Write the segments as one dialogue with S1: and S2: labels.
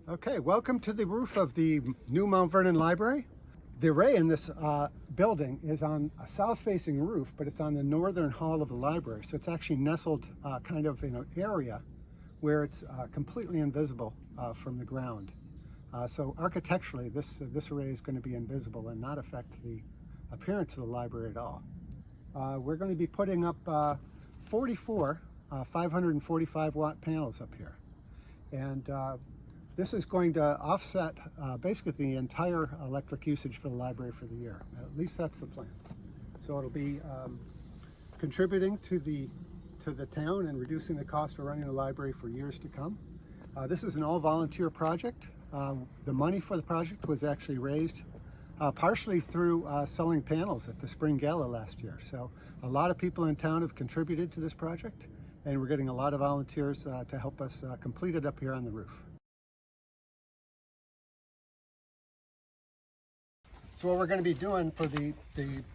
S1: Okay, welcome to the roof of the new Mont Vernon Library. The array in this building is on a south-facing roof, but it's on the northern hall of the library. So it's actually nestled kind of in an area where it's completely invisible from the ground. So architecturally, this array is going to be invisible and not affect the appearance of the library at all. We're going to be putting up 44 545 watt panels up here. And this is going to offset basically the entire electric usage for the library for the year. At least that's the plan. So it'll be contributing to the town and reducing the cost of running the library for years to come. This is an all-volunteer project. The money for the project was actually raised partially through selling panels at the Spring Gala last year. So a lot of people in town have contributed to this project, and we're getting a lot of volunteers to help us complete it up here on the roof. So what we're going to be doing for the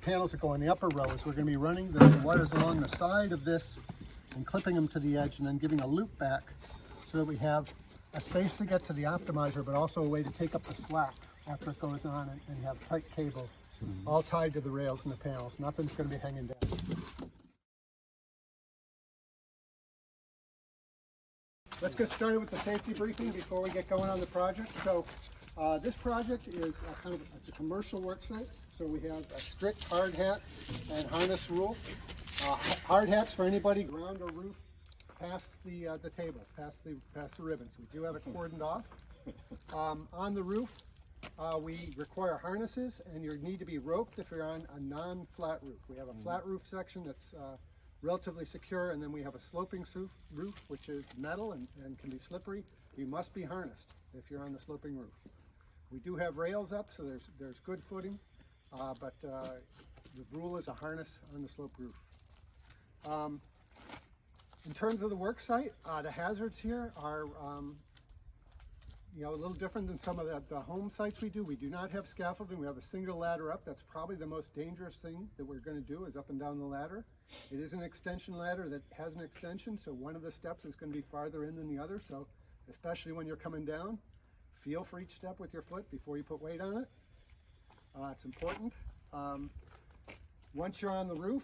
S1: panels that go in the upper row is we're going to be running the wires along the side of this and clipping them to the edge and then giving a loop back so that we have a space to get to the optimizer, but also a way to take up the slack after it goes on and have tight cables all tied to the rails and the panels. Nothing's going to be hanging down. Let's get started with the safety briefing before we get going on the project. So this project is it's a commercial work site. So we have a strict hard hat and harness rule. Hard hats for anybody ground or roof past the tables, past the ribbons. We do have it cordoned off. On the roof, we require harnesses, and you need to be roped if you're on a non-flat roof. We have a flat roof section that's relatively secure, and then we have a sloping roof, which is metal and can be slippery. You must be harnessed if you're on the sloping roof. We do have rails up, so there's good footing, but the rule is a harness on the sloped roof. In terms of the work site, the hazards here are a little different than some of the home sites we do. We do not have scaffolding. We have a single ladder up. That's probably the most dangerous thing that we're going to do, is up and down the ladder. It is an extension ladder that has an extension, so one of the steps is going to be farther in than the other. So especially when you're coming down, feel for each step with your foot before you put weight on it. It's important. Once you're on the roof,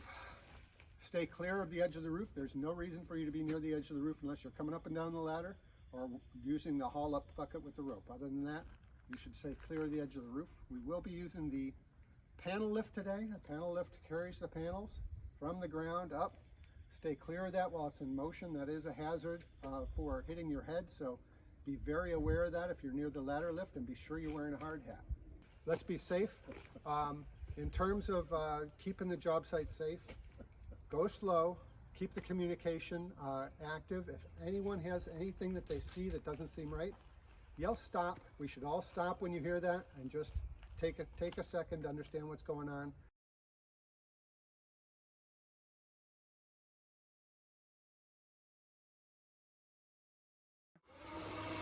S1: stay clear of the edge of the roof. There's no reason for you to be near the edge of the roof unless you're coming up and down the ladder or using the haul up bucket with the rope. Other than that, you should stay clear of the edge of the roof. We will be using the panel lift today. A panel lift carries the panels from the ground up. Stay clear of that while it's in motion. That is a hazard for hitting your head, so be very aware of that if you're near the ladder lift, and be sure you're wearing a hard hat. Let's be safe. In terms of keeping the job site safe, go slow. Keep the communication active. If anyone has anything that they see that doesn't seem right, yell stop. We should all stop when you hear that and just take a second to understand what's going on.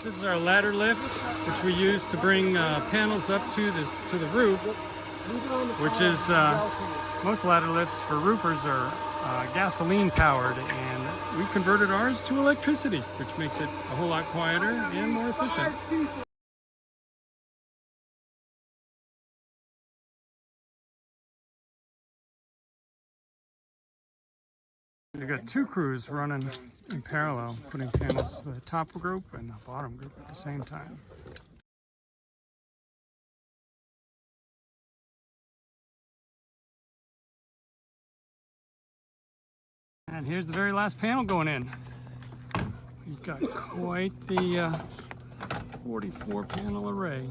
S2: This is our ladder lift, which we use to bring panels up to the roof, which is most ladder lifts for roofers are gasoline powered, and we've converted ours to electricity, which makes it a whole lot quieter and more efficient. We've got two crews running in parallel, putting panels to the top group and the bottom group at the same time. And here's the very last panel going in. We've got quite the 44 panel array.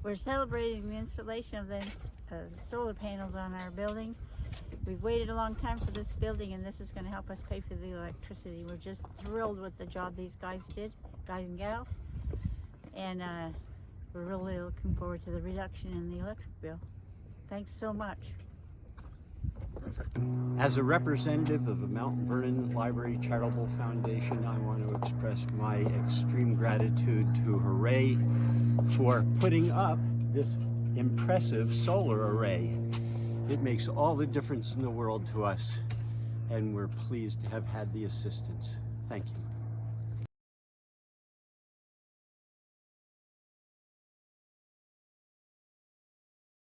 S3: We're celebrating the installation of the solar panels on our building. We've waited a long time for this building, and this is going to help us pay for the electricity. We're just thrilled with the job these guys did, guys and gals, and we're really looking forward to the reduction in the electric bill. Thanks so much.
S4: As a representative of the Mont Vernon Library Charitable Foundation, I want to express my extreme gratitude to HAREI for putting up this impressive solar array. It makes all the difference in the world to us, and we're pleased to have had the assistance. Thank you.